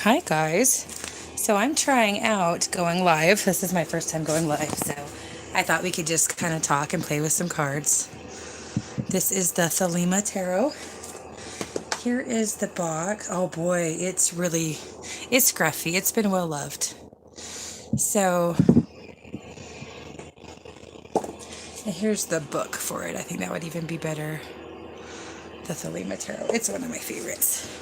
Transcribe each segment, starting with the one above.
Hi guys. So I'm trying out going live. This is my first time going live, so I thought we could just kind of talk and play with some cards. This is the Thelema Tarot. Here is the box. Oh boy, it's scruffy. It's been well loved. So and here's the book for it. I think that would even be better. The Thelema Tarot. It's one of my favorites.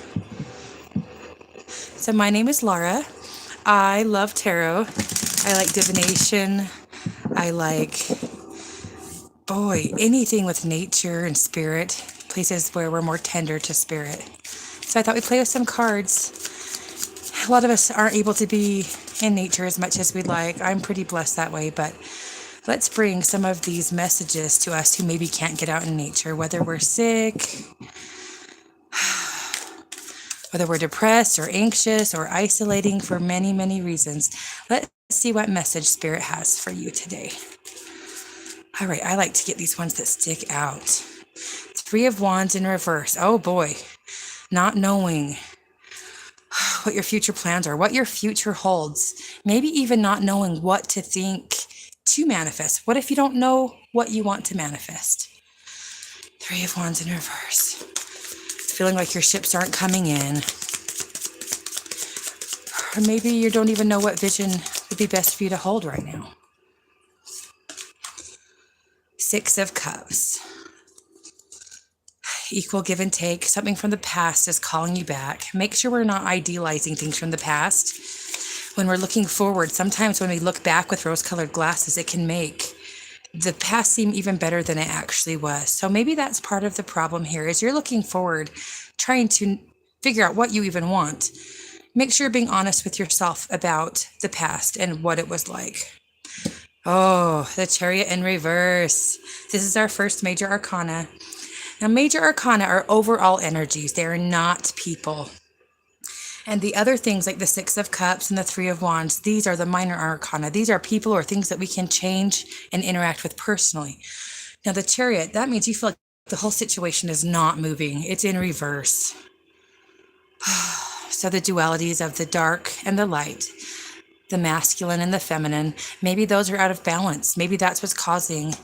So my name is Laura. I love tarot. I like divination. I like, anything with nature and spirit, places where we're more tender to spirit. So I thought we'd play with some cards. A lot of us aren't able to be in nature as much as we'd like. I'm pretty blessed that way, but let's bring some of these messages to us who maybe can't get out in nature, whether we're sick, whether we're depressed or anxious or isolating for many, many reasons. Let's see what message Spirit has for you today. All right, I like to get these ones that stick out. Three of Wands in reverse. Oh boy, not knowing what your future plans are, what your future holds. Maybe even not knowing what to think to manifest. What if you don't know what you want to manifest? Three of Wands in reverse. Feeling like your ships aren't coming in. Or maybe you don't even know what vision would be best for you to hold right now. Six of Cups. Equal give and take. Something from the past is calling you back. Make sure we're not idealizing things from the past. When we're looking forward, sometimes when we look back with rose-colored glasses, it can make the past seem even better than it actually was. So maybe that's part of the problem here is you're looking forward, trying to figure out what you even want. Make sure you're being honest with yourself about the past and what it was like. Oh, the Chariot in reverse. This is our first major arcana. Now, major arcana are overall energies. They are not people. And the other things like the Six of Cups and the Three of Wands, these are the minor arcana. These are people or things that we can change and interact with personally. Now, the Chariot, that means you feel like the whole situation is not moving. It's in reverse. So the dualities of the dark and the light, the masculine and the feminine, maybe those are out of balance. Maybe that's what's causing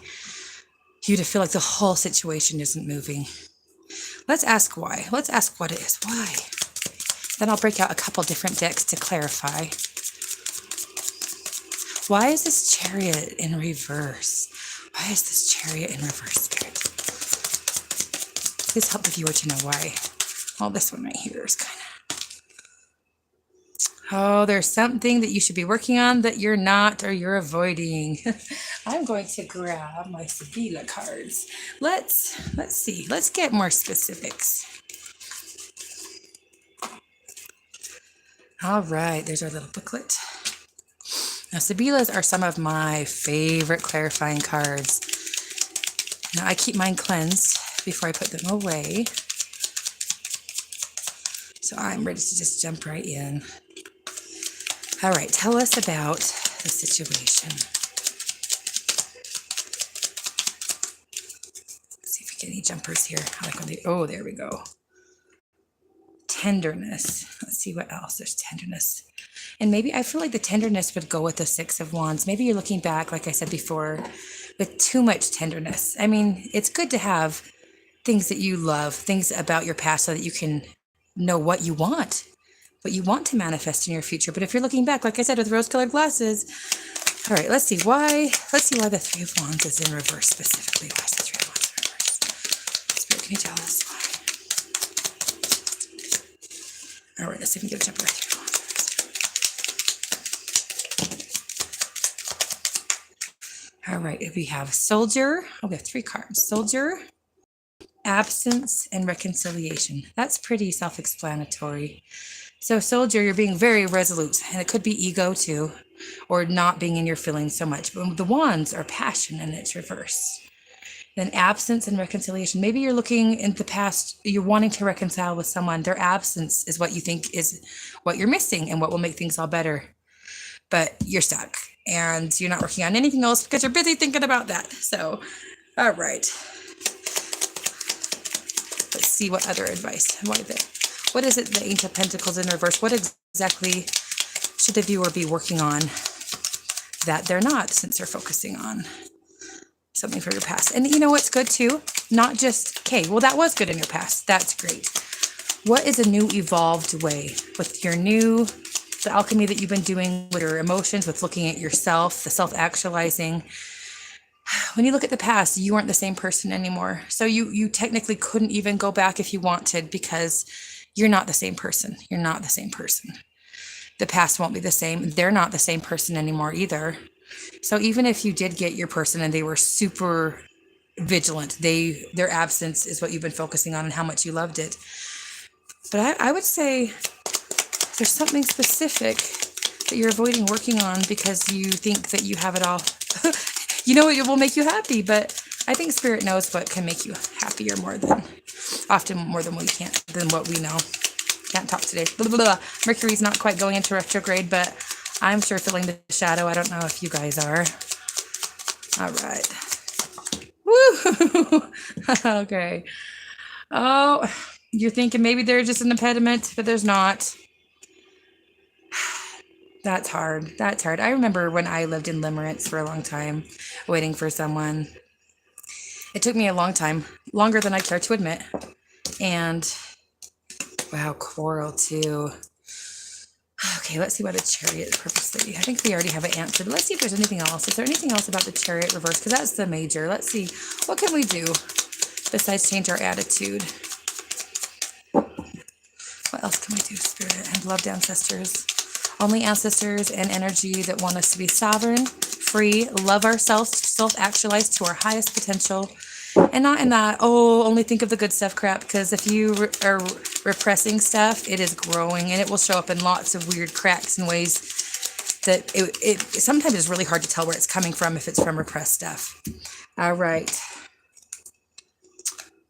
you to feel like the whole situation isn't moving. Let's ask why. Let's ask what it is. Why? Then I'll break out a couple different decks to clarify. Why is this Chariot in reverse? Why is this Chariot in reverse, Spirit? Please help the viewer to know why. Well, this one right here is kind of... Oh, there's something that you should be working on that you're not or you're avoiding. I'm going to grab my Sibila cards. Let's see. Let's get more specifics. All right, there's our little booklet. Now, Sibilas are some of my favorite clarifying cards. Now, I keep mine cleansed before I put them away. So I'm ready to just jump right in. All right, tell us about the situation. Let's see if we get any jumpers here. I like when they, oh, there we go. Tenderness. Let's see what else. There's tenderness. And maybe I feel like the tenderness would go with the Six of Wands. Maybe you're looking back, like I said before, with too much tenderness. I mean, it's good to have things that you love, things about your past so that you can know what you want to manifest in your future. But if you're looking back, like I said, with rose-colored glasses, all right, let's see why the Three of Wands is in reverse specifically. Why is the Three of Wands in reverse? Spirit, can you tell us why? All right, let's see if we can get a jumper right through. All right, we have Soldier. Oh, we have three cards. Soldier, Absence, and Reconciliation. That's pretty self-explanatory. So Soldier, you're being very resolute, and it could be ego too, or not being in your feelings so much. But the Wands are passion, and it's reverse. Then Absence and Reconciliation. Maybe you're looking in the past, you're wanting to reconcile with someone. Their absence is what you think is what you're missing and what will make things all better. But you're stuck, and you're not working on anything else because you're busy thinking about that. So, all right. Let's see what other advice. What is it, the Eight of Pentacles in reverse? What exactly should the viewer be working on that they're not, since they're focusing on something from your past? And you know what's good too? Not just, okay, well, that was good in your past. That's great. What is a new evolved way with the alchemy that you've been doing with your emotions, with looking at yourself, the self-actualizing? When you look at the past, you weren't the same person anymore. So you technically couldn't even go back if you wanted, because you're not the same person. You're not the same person. The past won't be the same. They're not the same person anymore either. So even if you did get your person and they were super vigilant, their absence is what you've been focusing on and how much you loved it. But I would say there's something specific that you're avoiding working on because you think that you have it all. You know what will make you happy, but I think Spirit knows what can make you happier often more than what we know. Can't talk today. Blah, blah, blah. Mercury's not quite going into retrograde, but I'm sure feeling the shadow. I don't know if you guys are. All right. Woo! Okay. Oh, you're thinking maybe there's just an impediment, but there's not. That's hard. That's hard. I remember when I lived in limerence for a long time, waiting for someone. It took me a long time, longer than I care to admit. And wow, coral too. Okay, let's see what a chariot purposely. I think we already have it answered. Let's see if there's anything else. Is there anything else about the chariot reverse? Because that's the major. Let's see. What can we do besides change our attitude? What else can we do, Spirit? And loved ancestors. Only ancestors and energy that want us to be sovereign, free, love ourselves, self-actualize to our highest potential, and not in that, oh, only think of the good stuff crap, because if you are repressing stuff, it is growing, and it will show up in lots of weird cracks and ways that it sometimes is really hard to tell where it's coming from if it's from repressed stuff. All right.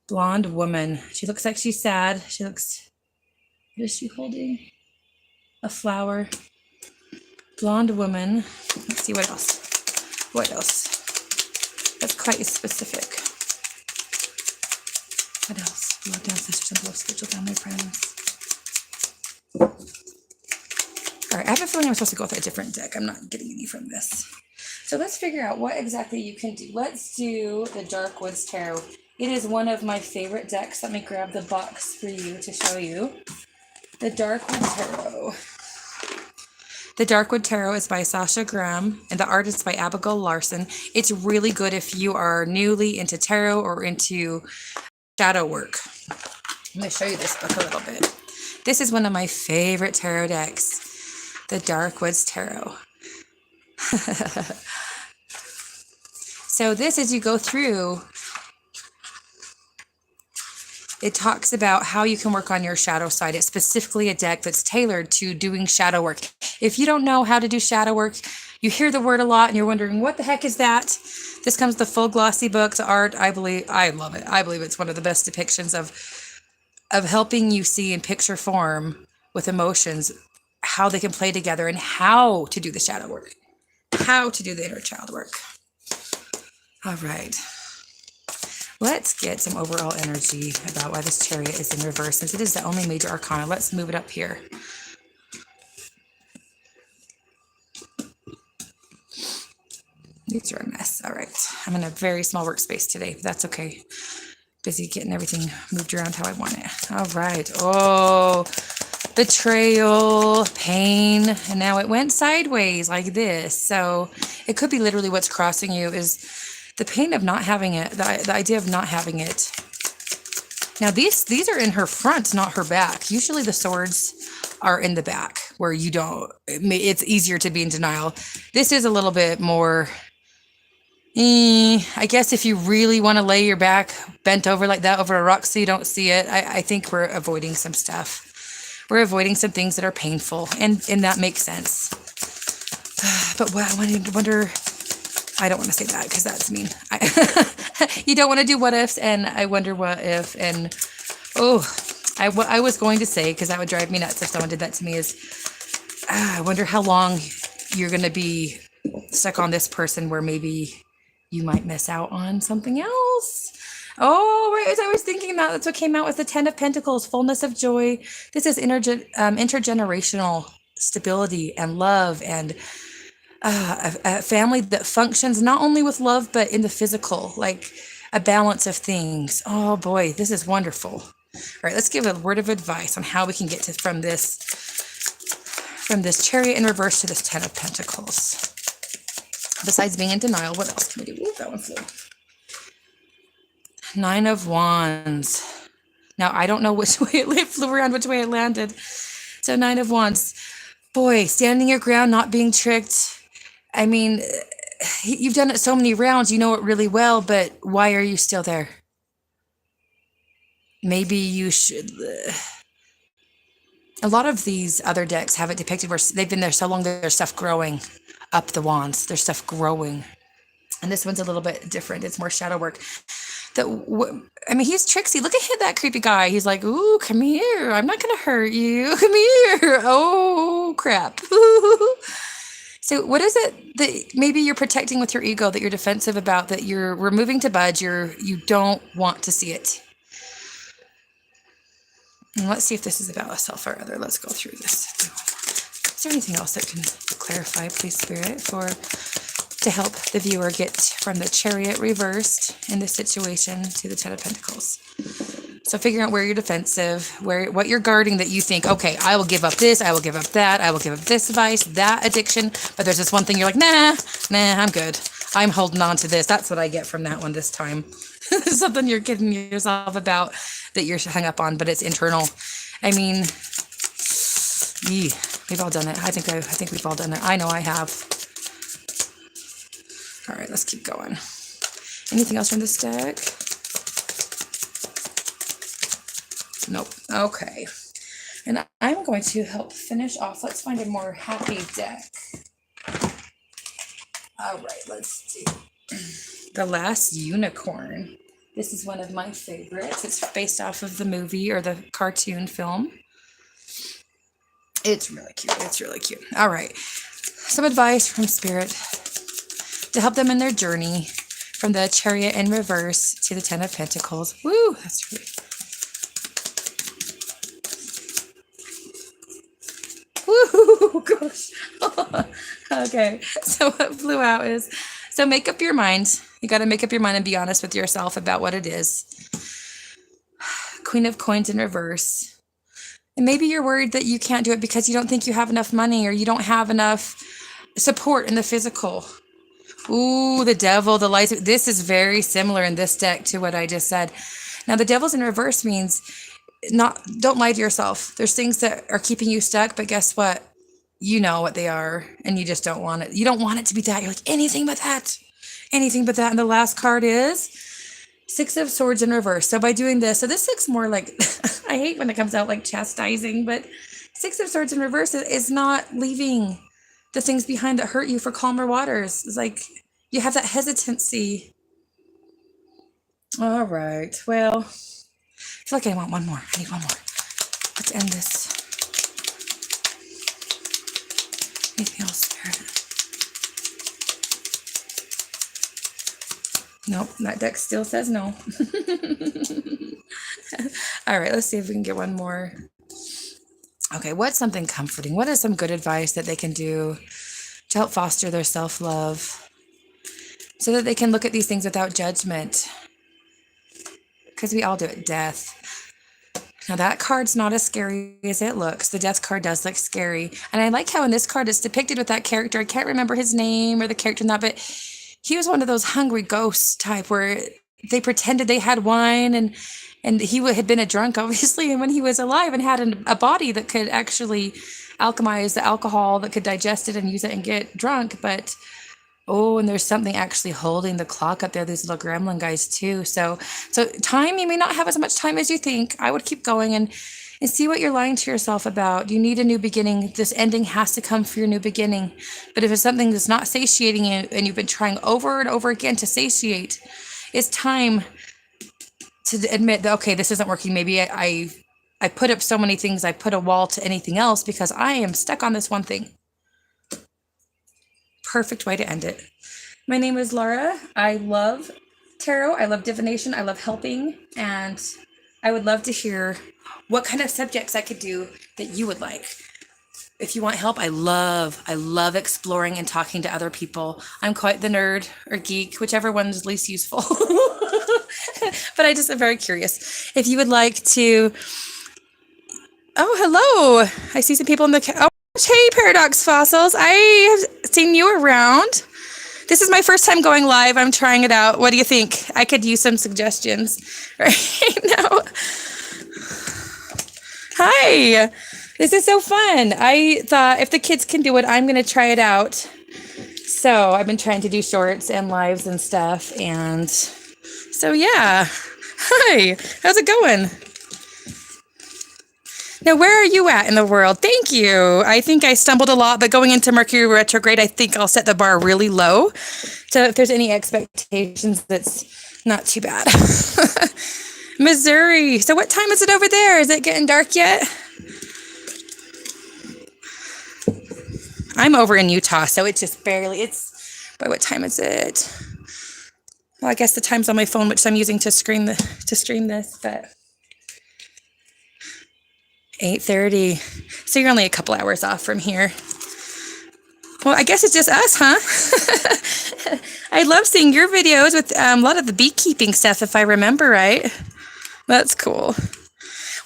Blonde woman. She looks like she's sad. What is she holding? A flower. Blonde woman. Let's see what else. What else? That's quite specific. What else? Loved ancestors and below spiritual family friends. All right, I have a feeling I'm supposed to go with a different deck. I'm not getting any from this. So let's figure out what exactly you can do. Let's do the Dark Woods Tarot. It is one of my favorite decks. Let me grab the box for you to show you. The Darkwood Tarot. The Darkwood Tarot is by Sasha Graham, and the art is by Abigail Larson. It's really good if you are newly into tarot or into shadow work. I'm going to show you this book a little bit. This is one of my favorite tarot decks, the Darkwoods Tarot. So this, as you go through, it talks about how you can work on your shadow side. It's specifically a deck that's tailored to doing shadow work. If you don't know how to do shadow work, you hear the word a lot and you're wondering, what the heck is that? This comes the full glossy book. The art, I love it. I believe it's one of the best depictions of helping you see in picture form with emotions how they can play together and how to do the shadow work, how to do the inner child work. All right. Let's get some overall energy about why this chariot is in reverse, since it is the only major arcana. Let's move it up here. These are a mess. All right. I'm in a very small workspace today, but that's okay. Busy getting everything moved around how I want it. All right. Oh, betrayal, pain, and now it went sideways like this. So it could be literally what's crossing you is the pain of not having it, the idea of not having it. Now, these are in her front, not her back. Usually the swords are in the back where you don't, it's easier to be in denial. This is a little bit more, I guess if you really want to lay your back bent over like that over a rock so you don't see it, I think we're avoiding some stuff. We're avoiding some things that are painful, and that makes sense. But what I wonder, I don't want to say that because that's mean. You don't want to do what ifs, and I wonder what if, and what I was going to say, because that would drive me nuts if someone did that to me, is I wonder how long you're going to be stuck on this person where maybe you might miss out on something else. Oh, right. As I was thinking that's what came out with the 10 of Pentacles, fullness of joy. This is intergenerational stability and love and a family that functions not only with love but in the physical, like a balance of things. Oh boy, this is wonderful. All right, let's give a word of advice on how we can get to from this Chariot in reverse to this Ten of Pentacles. Besides being in denial, what else can we do? Ooh, that one flew. Nine of Wands. Now, I don't know which way it flew around, which way it landed. So, Nine of Wands. Boy, standing your ground, not being tricked. I mean, you've done it so many rounds, you know it really well, but why are you still there? Maybe you should. A lot of these other decks have it depicted where they've been there so long that there's stuff growing up the wands. There's stuff growing. And this one's a little bit different. It's more shadow work. I mean, he's tricksy. Look at that creepy guy. He's like, ooh, come here. I'm not going to hurt you. Come here. Oh, crap. So what is it that maybe you're protecting with your ego, that you're defensive about, that you're removing to budge, you don't want to see it? And let's see if this is about a self or other. Let's go through this. Is there anything else that can clarify, please, Spirit, to help the viewer get from the Chariot reversed in this situation to the Ten of Pentacles? So figuring out where you're defensive, what you're guarding, that you think, okay, I will give up this, I will give up that, I will give up this vice, that addiction, but there's this one thing you're like, nah, I'm good. I'm holding on to this. That's what I get from that one this time. Something you're kidding yourself about that you're hung up on, but it's internal. I mean, we've all done it. I think we've all done it. I know I have. All right, let's keep going. Anything else from this deck? Nope. Okay. And I'm going to help finish off. Let's find a more happy deck. All right, let's do The Last Unicorn. This is one of my favorites. It's based off of the movie or the cartoon film. It's really cute. It's really cute. All right. Some advice from Spirit to help them in their journey from the Chariot in reverse to the Ten of Pentacles. Woo! That's really... Woo! Gosh. Okay. So what flew out is... So make up your mind. You got to make up your mind and be honest with yourself about what it is. Queen of Coins in reverse. And maybe you're worried that you can't do it because you don't think you have enough money or you don't have enough support in the physical. Ooh, the Devil, the lights. This is very similar in this deck to what I just said. Now, the Devil's in reverse means don't lie to yourself. There's things that are keeping you stuck, but guess what? You know what they are, and you just don't want it. You don't want it to be that. You're like, anything but that. Anything but that. And the last card is Six of Swords in reverse. So by doing this, so this looks more like, I hate when it comes out like chastising, but Six of Swords in reverse is not leaving the things behind that hurt you for calmer waters. It's like you have that hesitancy. All right. Well, I feel like I want one more. I need one more. Let's end this. Anything else, Spirit? Nope, that deck still says no. All right, let's see if we can get one more. Okay, what's something comforting? What is some good advice that they can do to help foster their self-love so that they can look at these things without judgment? Because we all do it. Death. Now that card's not as scary as it looks. The Death card does look scary. And I like how in this card it's depicted with that character. I can't remember his name or the character in that, but he was one of those hungry ghosts type where they pretended they had wine and he had been a drunk, obviously, and when he was alive and had a body that could actually alchemize the alcohol, that could digest it and use it and get drunk. But and there's something actually holding the clock up there, these little gremlin guys too. So time, you may not have as much time as you think. I would keep going and see what you're lying to yourself about. You need a new beginning. This ending has to come for your new beginning. But if it's something that's not satiating you and you've been trying over and over again to satiate, it's time to admit that, okay, this isn't working. Maybe I put up so many things. I put a wall to anything else because I am stuck on this one thing. Perfect way to end it. My name is Laura. I love tarot. I love divination. I love helping. And I would love to hear what kind of subjects I could do that you would like. if you want help, I love exploring and talking to other people. I'm quite the nerd or geek, whichever one's least useful. But I just am very curious. If you would like to, oh, hello. I see some people in the, oh, hey, Paradox Fossils. I have seen you around. This is my first time going live. I'm trying it out. What do you think? I could use some suggestions right now. Hi. This is so fun. I thought if the kids can do it, I'm going to try it out. So I've been trying to do shorts and lives and stuff. And so, yeah. Hi. How's it going? Now, where are you at in the world? Thank you. I think I stumbled a lot, but going into Mercury retrograde, I think I'll set the bar really low. So if there's any expectations, that's not too bad. Missouri. So what time is it over there? Is it getting dark yet? I'm over in Utah, so it's just barely, by what time is it? Well, I guess the time's on my phone, which I'm using to stream this, but 8:30. So you're only a couple hours off from here. Well, I guess it's just us, huh? I love seeing your videos with a lot of the beekeeping stuff, if I remember right. That's cool.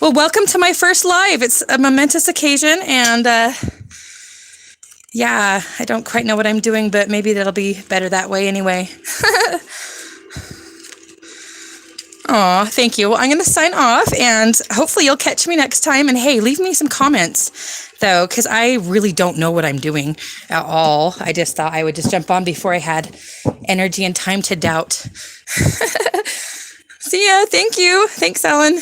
Well, welcome to my first live. It's a momentous occasion, and yeah, I don't quite know what I'm doing, but maybe that'll be better that way anyway. Aw, thank you. Well, I'm going to sign off, and hopefully you'll catch me next time. And hey, leave me some comments, though, because I really don't know what I'm doing at all. I just thought I would just jump on before I had energy and time to doubt. See ya. Thank you. Thanks, Ellen.